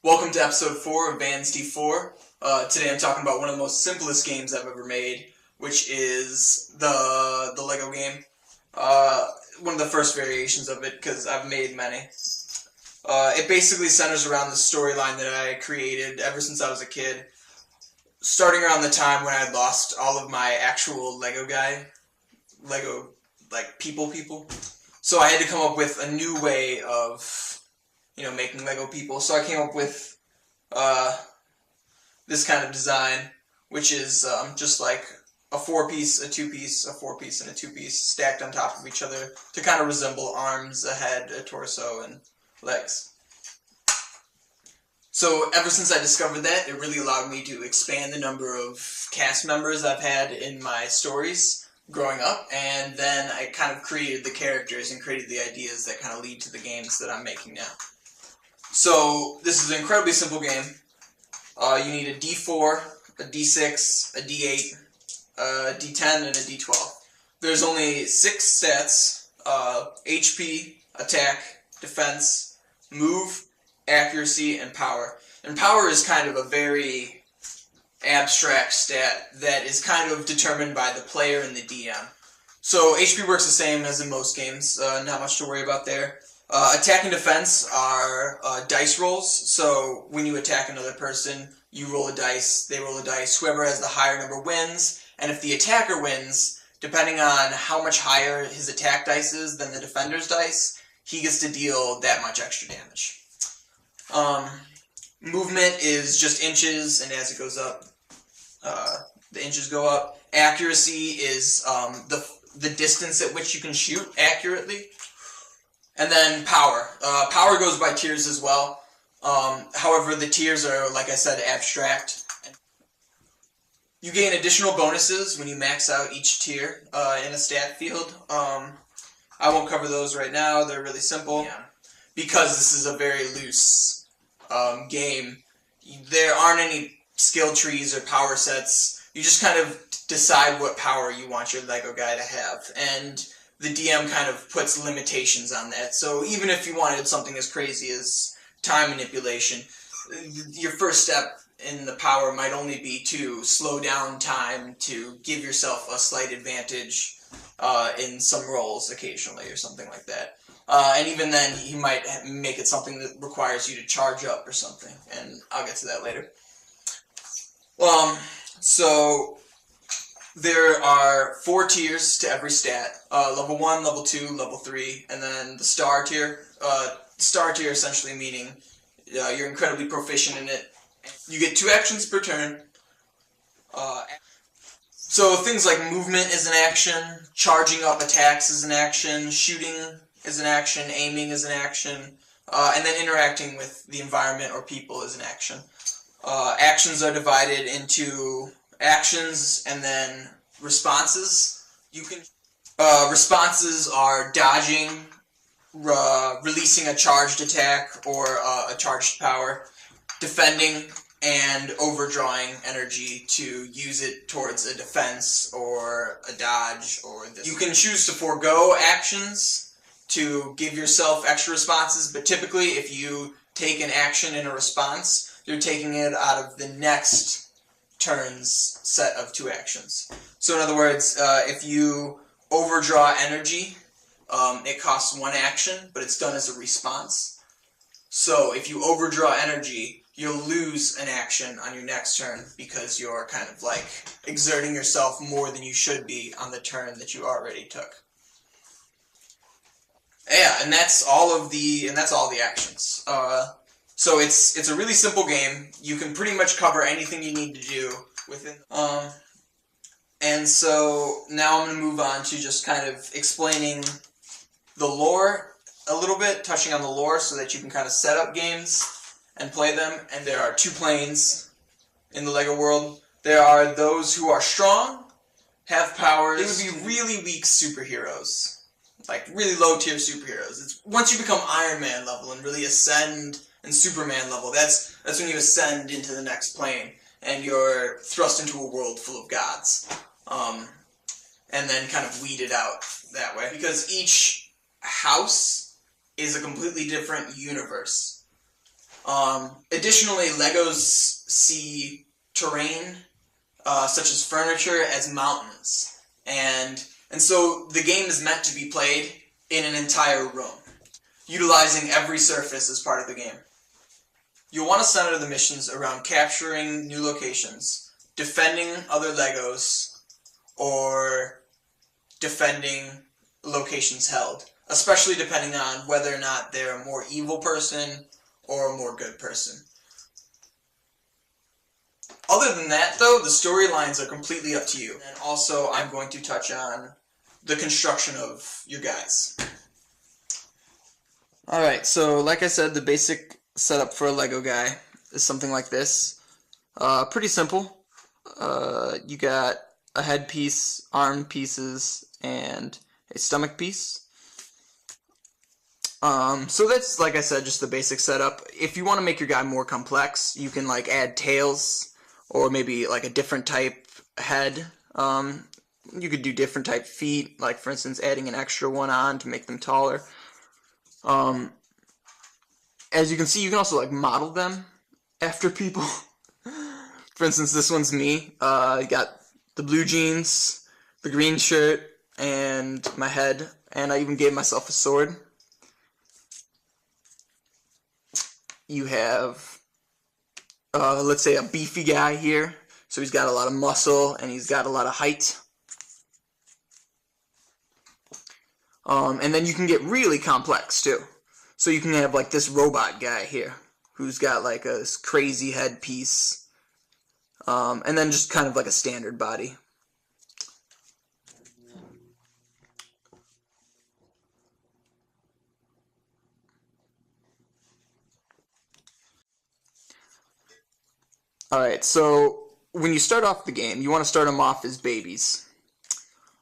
Welcome to episode 4 of VansD4. Today I'm talking about one of the most simplest games I've ever made, which is the Lego game. One of the first variations of it, because I've made many. It basically centers around the storyline that I created ever since I was a kid, starting around the time when I lost all of my actual Lego, like, people. So I had to come up with a new way of making Lego people. So I came up with this kind of design, which is just like a 4-piece, a 2-piece, a 4-piece, and a 2-piece stacked on top of each other to kind of resemble arms, a head, a torso, and legs. So ever since I discovered that, it really allowed me to expand the number of cast members I've had in my stories growing up, and then I kind of created the characters and created the ideas that kind of lead to the games that I'm making now. So this is an incredibly simple game. You need a D4, a D6, a D8, a D10, and a D12. There's only 6 stats: HP, attack, defense, move, accuracy, and power. And power is kind of a very abstract stat that is kind of determined by the player and the DM. So HP works the same as in most games, not much to worry about there. Attack and defense are dice rolls, so when you attack another person, you roll a dice, they roll a dice, whoever has the higher number wins, and if the attacker wins, depending on how much higher his attack dice is than the defender's dice, he gets to deal that much extra damage. Movement is just inches, and as it goes up, the inches go up. Accuracy is the distance at which you can shoot accurately. And then power. Power goes by tiers as well. However, the tiers are, like I said, abstract. You gain additional bonuses when you max out each tier in a stat field. I won't cover those right now. They're really simple. Yeah. Because this is a very loose game, there aren't any skill trees or power sets. You just kind of decide what power you want your Lego guy to have. And the DM kind of puts limitations on that. So even if you wanted something as crazy as time manipulation, your first step in the power might only be to slow down time to give yourself a slight advantage in some rolls occasionally or something like that. And even then, he might make it something that requires you to charge up or something, and I'll get to that later. So there are 4 tiers to every stat. Level 1, Level 2, Level 3, and then the star tier. Star tier essentially meaning you're incredibly proficient in it. You get 2 actions per turn. So things like movement is an action, charging up attacks is an action, shooting is an action, aiming is an action, and then interacting with the environment or people is an action. Actions are divided into actions and then responses. Responses are dodging, releasing a charged attack or a charged power, defending, and overdrawing energy to use it towards a defense or a dodge or this. You can choose to forego actions to give yourself extra responses, but typically if you take an action in a response, you're taking it out of the next turn's set of 2 actions. So in other words, if you overdraw energy, it costs 1 action, but it's done as a response. So if you overdraw energy, you'll lose an action on your next turn because you're kind of like exerting yourself more than you should be on the turn that you already took. Yeah, and that's all the actions. So it's a really simple game. You can pretty much cover anything you need to do within. And so now I'm going to move on to just kind of explaining the lore a little bit, touching on the lore so that you can kind of set up games and play them. And there are 2 planes in the Lego world. There are those who are strong, have powers. They would be really weak superheroes. Like really low tier superheroes. It's once you become Iron Man level and really ascend, and Superman level, that's when you ascend into the next plane and you're thrust into a world full of gods, and then kind of weeded out that way, because each house is a completely different universe. Additionally, Legos see terrain, such as furniture, as mountains. And so the game is meant to be played in an entire room, utilizing every surface as part of the game. You'll want to center the missions around capturing new locations, defending other Legos, or defending locations held, especially depending on whether or not they're a more evil person or a more good person. Other than that, though, the storylines are completely up to you. And also, I'm going to touch on the construction of your guys. Alright, so like I said, the basic setup for a Lego guy is something like this. Pretty simple. You got a head piece, arm pieces, and a stomach piece. So that's, like I said, just the basic setup. If you want to make your guy more complex, you can like add tails, or maybe like a different type head. You could do different type feet, like for instance adding an extra one on to make them taller. As you can see, you can also like model them after people. For instance, this one's me. I got the blue jeans, the green shirt, and my head, and I even gave myself a sword. You have, let's say, a beefy guy here. So he's got a lot of muscle, and he's got a lot of height. And then you can get really complex, too. So you can have, like, this robot guy here, who's got, like, a crazy headpiece. And then just kind of like a standard body. Alright, so when you start off the game, you want to start them off as babies.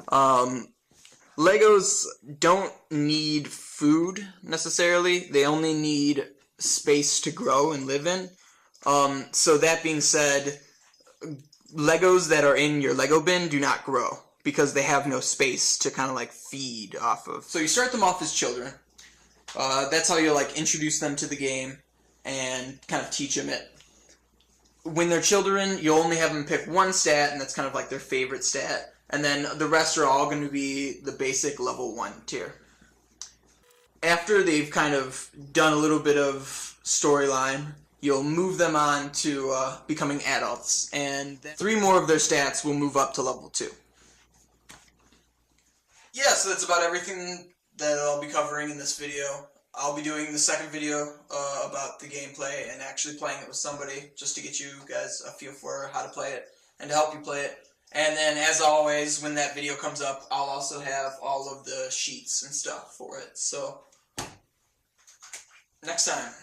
Legos don't need food, necessarily. They only need space to grow and live in. So that being said, Legos that are in your Lego bin do not grow, because they have no space to kind of like feed off of. So you start them off as children. That's how you like introduce them to the game and kind of teach them it. When they're children, you'll only have them pick one stat, and that's kind of like their favorite stat. And then the rest are all going to be the basic level 1 tier. After they've kind of done a little bit of storyline, you'll move them on to becoming adults, and 3 more of their stats will move up to level 2. Yeah, so that's about everything that I'll be covering in this video. I'll be doing the second video about the gameplay and actually playing it with somebody, just to get you guys a feel for how to play it and to help you play it. And then, as always, when that video comes up, I'll also have all of the sheets and stuff for it. So, next time.